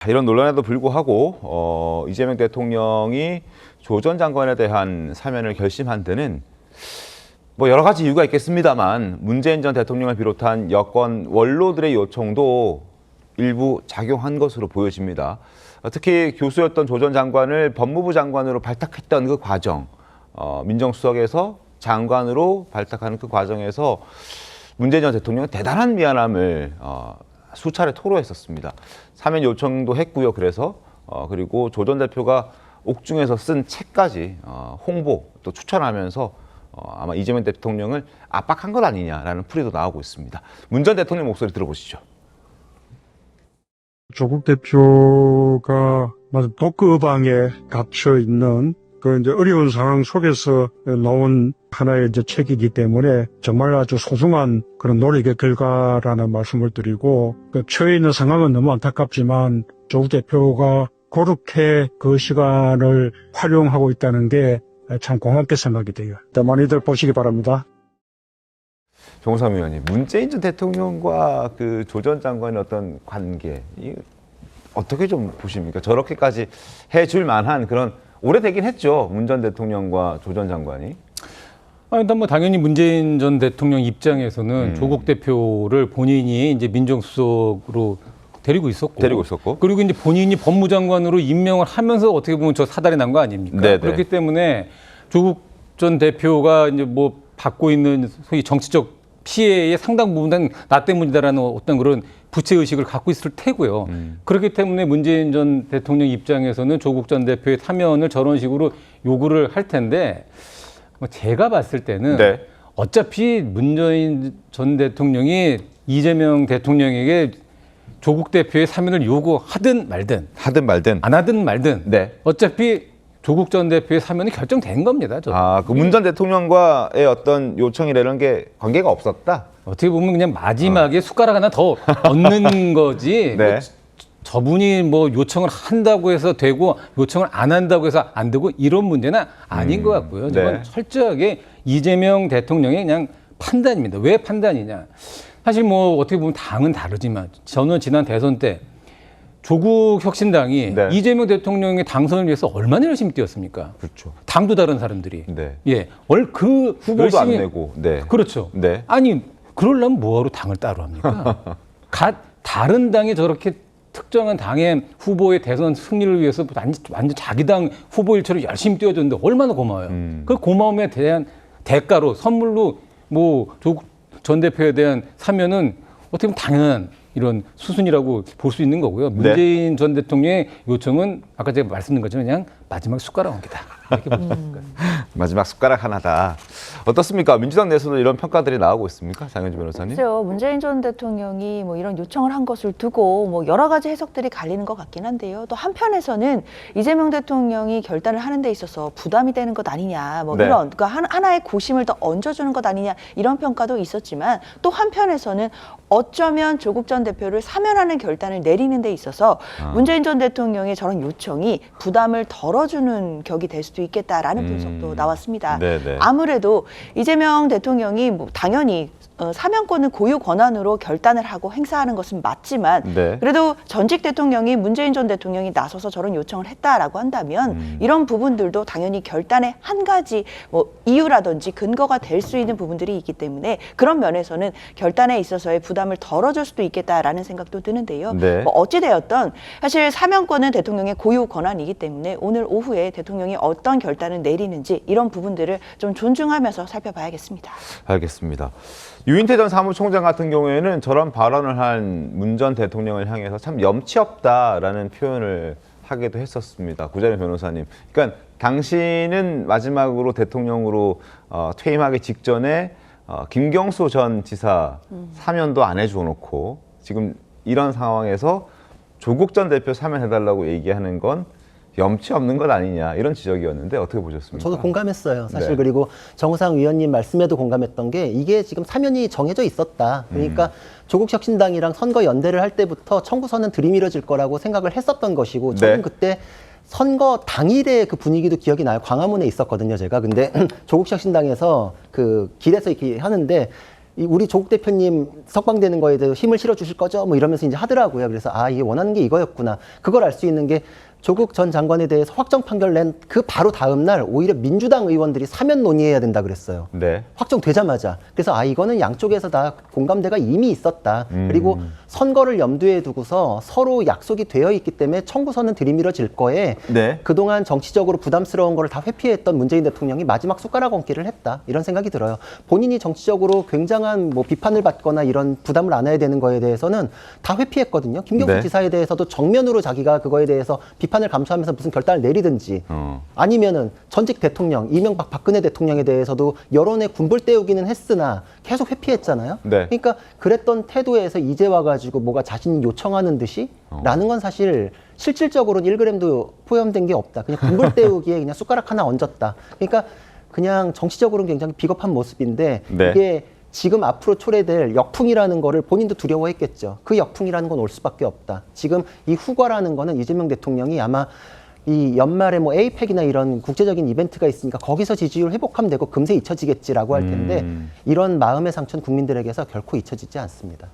이런 논란에도 불구하고 이재명 대통령이 조 전 장관에 대한 사면을 결심한 데는 뭐 여러 가지 이유가 있겠습니다만 문재인 전 대통령을 비롯한 여권 원로들의 요청도 일부 작용한 것으로 보여집니다. 특히 교수였던 조 전 장관을 법무부 장관으로 발탁했던 그 과정, 민정수석에서 장관으로 발탁하는 그 과정에서 문재인 전 대통령은 대단한 미안함을 수차례 토로했었습니다. 사면 요청도 했고요. 그래서 그리고 조 전 대표가 옥중에서 쓴 책까지 홍보 또 추천하면서 아마 이재명 대통령을 압박한 것 아니냐라는 풀이도 나오고 있습니다. 문 전 대통령 목소리 들어보시죠. 조국 대표가 독거방에 갇혀 있는 그 이제 어려운 상황 속에서 나온 하나의 이제 책이기 때문에 정말 아주 소중한 그런 노력의 결과라는 말씀을 드리고, 처해 있는 상황은 너무 안타깝지만 조국 대표가 그렇게 그 시간을 활용하고 있다는 게 참 고맙게 생각이 돼요. 많이들 보시기 바랍니다. 정우삼 의원님, 문재인 전 대통령과 그 조 전 장관의 어떤 관계, 어떻게 좀 보십니까? 저렇게까지 해줄 만한 그런, 오래되긴 했죠. 문 전 대통령과 조 전 장관이. 일단 뭐 당연히 문재인 전 대통령 입장에서는 조국 대표를 본인이 이제 민정수석으로 데리고 있었고. 그리고 이제 본인이 법무장관으로 임명을 하면서 어떻게 보면 저 사달이 난 거 아닙니까? 네네. 그렇기 때문에 조국 전 대표가 이제 뭐 받고 있는 소위 정치적 피해의 상당 부분은 나 때문이다라는 어떤 그런 부채의식을 갖고 있을 테고요. 그렇기 때문에 문재인 전 대통령 입장에서는 조국 전 대표의 사면을 저런 식으로 요구를 할 텐데, 제가 봤을 때는 네. 어차피 문재인 전 대통령이 이재명 대통령에게 조국 대표의 사면을 요구하든 말든 안 하든 말든 네. 어차피 조국 전 대표의 사면이 결정된 겁니다. 그 문 전 대통령과의 어떤 요청이라는 게 관계가 없었다? 어떻게 보면 그냥 마지막에 숟가락 하나 더 얹는 거지. 네. 뭐 저분이 뭐 요청을 한다고 해서 되고 요청을 안 한다고 해서 안 되고 이런 문제는 아닌 것 같고요. 이건 네. 철저하게 이재명 대통령의 그냥 판단입니다. 왜 판단이냐? 사실 뭐 어떻게 보면 당은 다르지만 저는 지난 대선 때 조국 혁신당이 네. 이재명 대통령의 당선을 위해서 얼마나 열심히 뛰었습니까? 그렇죠. 당도 다른 사람들이. 네. 예. 그 후보도 안 열심히 내고. 네. 그렇죠. 네. 아니, 그러려면 뭐하러 당을 따로 합니까? 다른 당이 저렇게 특정한 당의 후보의 대선 승리를 위해서 완전 자기 당 후보 일처럼 열심히 뛰어줬는데 얼마나 고마워요. 그 고마움에 대한 대가로 선물로 뭐 조국 전 대표에 대한 사면은 어떻게 보면 당연한 이런 수순이라고 볼 수 있는 거고요. 문재인 전 대통령의 요청은 아까 제가 말씀드린 것처럼 그냥 마지막 숟가락 얹기다. 이렇게 보십니까? 마지막 숟가락 하나다. 어떻습니까? 민주당 내에서는 이런 평가들이 나오고 있습니까? 장현주 변호사님? 글쎄요. 문재인 전 대통령이 뭐 이런 요청을 한 것을 두고 뭐 여러 가지 해석들이 갈리는 것 같긴 한데요. 또 한편에서는 이재명 대통령이 결단을 하는 데 있어서 부담이 되는 것 아니냐, 뭐 네. 이런 그러니까 하나의 고심을 더 얹어주는 것 아니냐 이런 평가도 있었지만, 또 한편에서는 어쩌면 조국 전 대표를 사면하는 결단을 내리는 데 있어서 문재인 전 대통령의 저런 요청이 부담을 덜어주는 격이 될 수도 있겠다라는 분석도 나왔습니다. 네네. 아무래도 이재명 대통령이 뭐 당연히 사면권은 고유 권한으로 결단을 하고 행사하는 것은 맞지만, 네. 그래도 전직 대통령이 문재인 전 대통령이 나서서 저런 요청을 했다라고 한다면 이런 부분들도 당연히 결단의 한 가지 뭐 이유라든지 근거가 될 수 있는 부분들이 있기 때문에 그런 면에서는 결단에 있어서의 부담을 덜어줄 수도 있겠다라는 생각도 드는데요. 네. 뭐 어찌되었던 사실 사면권은 대통령의 고유 권한이기 때문에 오늘 오후에 대통령이 어떤 결단을 내리는지 이런 부분들을 좀 존중하면서 살펴봐야겠습니다. 알겠습니다. 유인태 전 사무총장 같은 경우에는 저런 발언을 한 문 전 대통령을 향해서 참 염치 없다라는 표현을 하기도 했었습니다. 구자룡 변호사님. 그러니까 당신은 마지막으로 대통령으로 퇴임하기 직전에 김경수 전 지사 사면도 안 해줘 놓고 지금 이런 상황에서 조국 전 대표 사면해달라고 얘기하는 건 염치 없는 것 아니냐, 이런 지적이었는데 어떻게 보셨습니까? 저도 공감했어요. 사실. 네. 그리고 정우상 의원님 말씀에도 공감했던 게, 이게 지금 사면이 정해져 있었다. 그러니까 조국 혁신당이랑 선거 연대를 할 때부터 청구서는 들이밀어질 거라고 생각을 했었던 것이고, 저는 네. 그때 선거 당일의 그 분위기도 기억이 나요. 광화문에 있었거든요, 제가. 근데 조국 혁신당에서 그 길에서 이렇게 하는데 우리 조국 대표님 석방되는 거에 대해서 힘을 실어주실 거죠? 뭐 이러면서 이제 하더라고요. 그래서 이게 원하는 게 이거였구나. 그걸 알 수 있는 게 조국 전 장관에 대해서 확정 판결 낸 그 바로 다음 날 오히려 민주당 의원들이 사면 논의해야 된다 그랬어요. 네. 확정되자마자. 그래서 이거는 양쪽에서 다 공감대가 이미 있었다. 그리고 선거를 염두에 두고서 서로 약속이 되어 있기 때문에 청구서는 들이밀어질 거에 네. 그동안 정치적으로 부담스러운 거를 다 회피했던 문재인 대통령이 마지막 숟가락 얹기를 했다. 이런 생각이 들어요. 본인이 정치적으로 굉장한 뭐 비판을 받거나 이런 부담을 안아야 되는 거에 대해서는 다 회피했거든요. 김경수 네. 지사에 대해서도 정면으로 자기가 그거에 대해서 비판을 감수하면서 무슨 결단을 내리든지 아니면은 전직 대통령 이명박 박근혜 대통령에 대해서도 여론의 군불 때우기는 했으나 계속 회피했잖아요. 네. 그러니까 그랬던 태도에서 이제 와가지고 뭐가 자신이 요청하는 듯이 라는 건 사실 실질적으로는 1g도 포함된 게 없다. 그냥 군불 때우기에 그냥 숟가락 하나 얹었다. 그러니까 그냥 정치적으로는 굉장히 비겁한 모습인데 네. 이게 지금 앞으로 초래될 역풍이라는 거를 본인도 두려워했겠죠. 그 역풍이라는 건 올 수밖에 없다. 지금 이 후과라는 거는 이재명 대통령이 아마 이 연말에 뭐 에이펙이나 이런 국제적인 이벤트가 있으니까 거기서 지지율 회복하면 되고 금세 잊혀지겠지라고 할 텐데 이런 마음의 상처는 국민들에게서 결코 잊혀지지 않습니다.